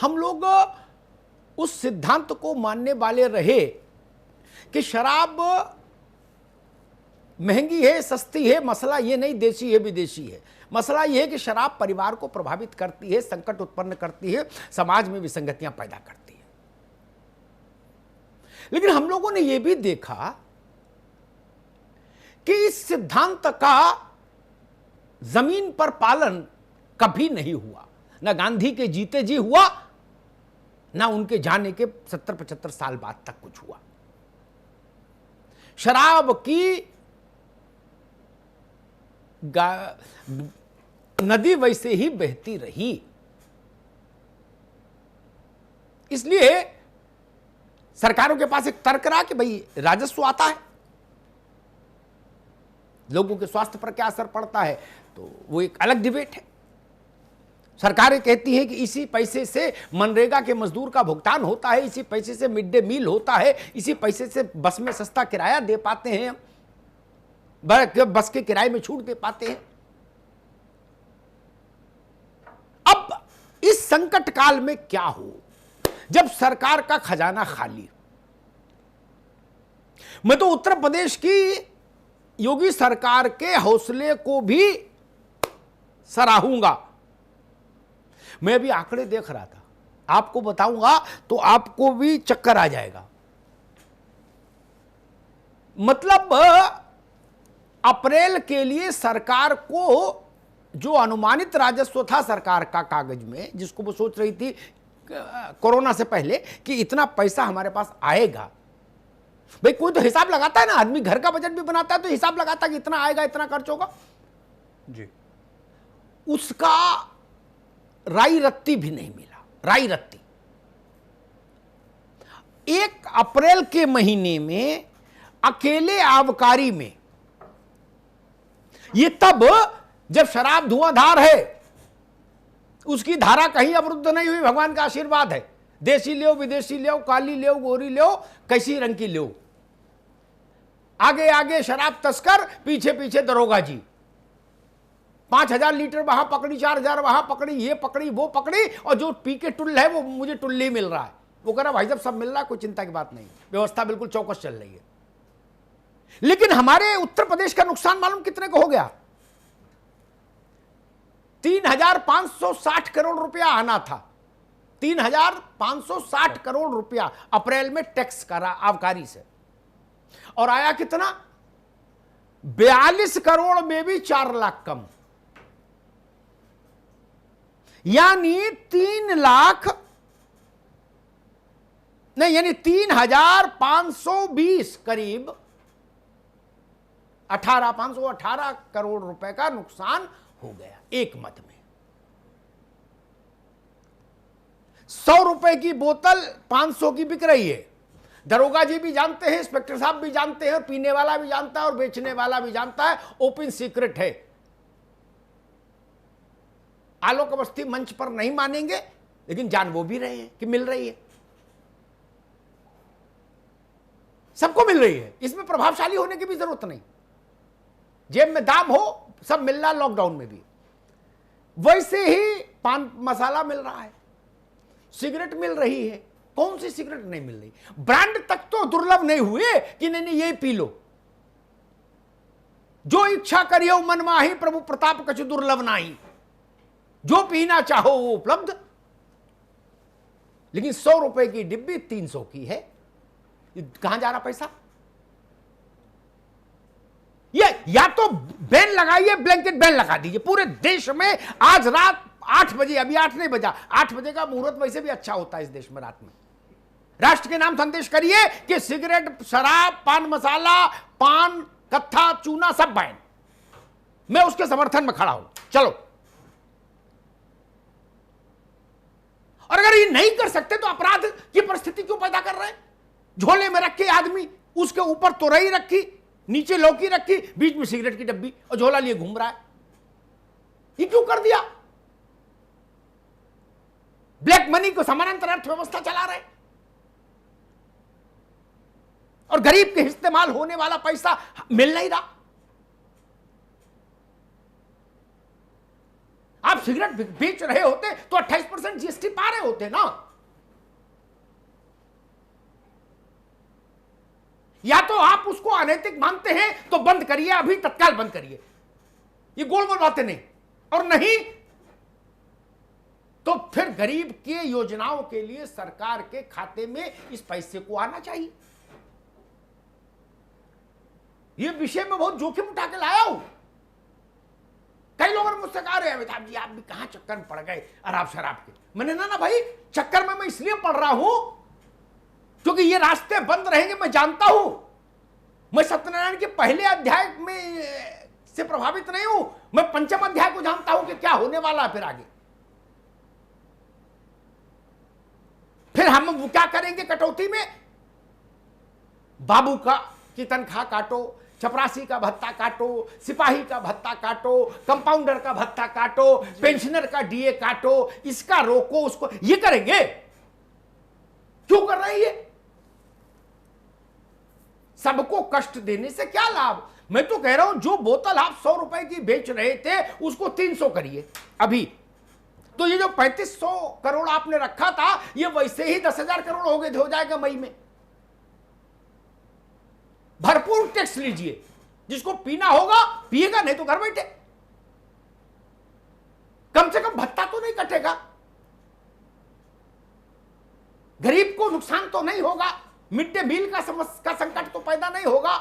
हम लोग उस सिद्धांत को मानने वाले रहे कि शराब महंगी है, सस्ती है, मसला ये नहीं देशी है विदेशी है। मसला ये है कि शराब परिवार को प्रभावित करती है, संकट उत्पन्न करती है, समाज में विसंगतियां पैदा करती है। लेकिन हम लोगों ने यह भी देखा कि इस सिद्धांत का जमीन पर पालन कभी नहीं हुआ। ना गांधी के जीते जी हुआ, ना उनके जाने के 70-75 साल बाद तक कुछ हुआ। शराब की नदी वैसे ही बहती रही। इसलिए सरकारों के पास एक तर्क रहा कि भाई राजस्व आता है, लोगों के स्वास्थ्य पर क्या असर पड़ता है, तो वो एक अलग डिबेट है। सरकारें कहती हैं कि इसी पैसे से मनरेगा के मजदूर का भुगतान होता है, इसी पैसे से मिड डे मील होता है, इसी पैसे से बस में सस्ता किराया दे पाते हैं, बस के किराए में छूट दे पाते हैं। अब इस संकट काल में क्या हो, जब सरकार का खजाना खाली। मैं तो उत्तर प्रदेश की योगी सरकार के हौसले को भी सराहूंगा। मैं अभी आंकड़े देख रहा था, आपको बताऊंगा तो आपको भी चक्कर आ जाएगा। मतलब अप्रैल के लिए सरकार को जो अनुमानित राजस्व था सरकार का कागज में, जिसको वो सोच रही थी कोरोना से पहले कि इतना पैसा हमारे पास आएगा। भाई कोई तो हिसाब लगाता है ना, आदमी घर का बजट भी बनाता है तो हिसाब लगाता है कि इतना आएगा, इतना खर्च होगा जी। उसका राई रत्ती भी नहीं मिला, राई रत्ती। 1 अप्रैल के महीने में अकेले आबकारी में, ये तब जब शराब धुआंधार है, उसकी धारा कहीं अवरुद्ध नहीं हुई, भगवान का आशीर्वाद है। देसी ले, विदेशी ले, काली ले, गोरी ले, कैसी रंग की ले, आगे आगे शराब तस्कर, पीछे पीछे दरोगा जी। 5000 लीटर वहां पकड़ी, 4000 वहां पकड़ी, ये पकड़ी, वो पकड़ी, और जो पी के टुल्ल है वो मुझे टुल्ली मिल रहा है। वो कह रहा भाई साहब सब मिल रहा है, कोई चिंता की बात नहीं, व्यवस्था बिल्कुल चौकस चल रही है। लेकिन हमारे उत्तर प्रदेश का नुकसान मालूम कितने को हो गया? 3560 करोड़ रुपया आना था। 3560 करोड़ रुपया अप्रैल में टैक्स करा आबकारी से, और आया कितना? 42 करोड़ में भी 4 लाख कम, यानी 3 लाख नहीं, यानी 3520 करीब 518 करोड़ रुपए का नुकसान हो गया एक मत में। 100 रुपए की बोतल 500 की बिक रही है। दरोगा जी भी जानते हैं, इंस्पेक्टर साहब भी जानते हैं, पीने वाला भी जानता है और बेचने वाला भी जानता है। ओपन सीक्रेट है। आलोक अवस्थी मंच पर नहीं मानेंगे, लेकिन जान वो भी रहे हैं कि मिल रही है, सबको मिल रही है। इसमें प्रभावशाली होने की भी जरूरत नहीं, जेब में दाम हो, सब मिल रहा। लॉकडाउन में भी वैसे ही पान मसाला मिल रहा है, सिगरेट मिल रही है। कौन सी सिगरेट नहीं मिल रही? ब्रांड तक तो दुर्लभ नहीं हुए कि नहीं ये पी लो। जो इच्छा करियो मन माही, प्रभु प्रताप कछु दुर्लभ नाही। जो पीना चाहो वो उपलब्ध। लेकिन 100 रुपए की डिब्बी 300 की है। कहां जा रहा पैसा? ये या तो बैन लगाइए, ब्लैंकेट बैन लगा दीजिए पूरे देश में। आज रात 8 बजे, अभी 8 नहीं बजा, 8 बजे का मुहूर्त वैसे भी अच्छा होता है इस देश में रात में। राष्ट्र के नाम संदेश करिए कि सिगरेट, शराब, पान मसाला, पान, कत्था, चूना सब बैन। मैं उसके समर्थन में खड़ा हूं, चलो। और अगर ये नहीं कर सकते तो अपराध की परिस्थिति क्यों पैदा कर रहे हैं? झोले में रखे आदमी, उसके ऊपर तोरई रखी, नीचे लौकी रखी, बीच में सिगरेट की डब्बी, और झोला लिए घूम रहा है। ये क्यों कर दिया? ब्लैक मनी को समानांतर अर्थव्यवस्था चला रहे, और गरीब के इस्तेमाल होने वाला पैसा मिल नहीं रहा। आप सिगरेट बेच रहे होते तो 28% जीएसटी पा रहे होते ना। या तो आप उसको अनैतिक मानते हैं तो बंद करिए, अभी तत्काल बंद करिए, ये गोल गोल बातें नहीं। और नहीं तो फिर गरीब के योजनाओं के लिए सरकार के खाते में इस पैसे को आना चाहिए। ये विषय में बहुत जोखिम उठा के लाया हूं। कई लोग मुझसे कह रहे हैं अमिताभ जी आप भी कहां चक्कर में पड़ गए अराब शराब के। मैंने ना भाई, चक्कर में मैं इसलिए पड़ रहा हूं क्योंकि ये रास्ते बंद रहेंगे, मैं जानता हूं। मैं सत्यनारायण के पहले अध्याय में से प्रभावित नहीं हूं, मैं पंचम अध्याय को जानता हूं कि क्या होने वाला है फिर आगे। फिर हम क्या करेंगे कटौती में? बाबू की तनख्वाह काटो, चपरासी का भत्ता काटो, सिपाही का भत्ता काटो, कंपाउंडर का भत्ता काटो, पेंशनर का डीए काटो, इसका रोको उसको, ये करेंगे। क्यों कर रहे हैं ये? सबको कष्ट देने से क्या लाभ? मैं तो कह रहा हूं जो बोतल आप 100 रुपए की बेच रहे थे उसको 300 करिए अभी। तो ये जो 3500 करोड़ आपने रखा था ये वैसे ही 10,000 करोड़ हो जाएगा मई में। भरपूर टैक्स लीजिए, जिसको पीना होगा पिएगा, नहीं तो घर बैठे। कम से कम भत्ता तो नहीं कटेगा, गरीब को नुकसान तो नहीं होगा, मिड डे मील का संकट तो पैदा नहीं होगा।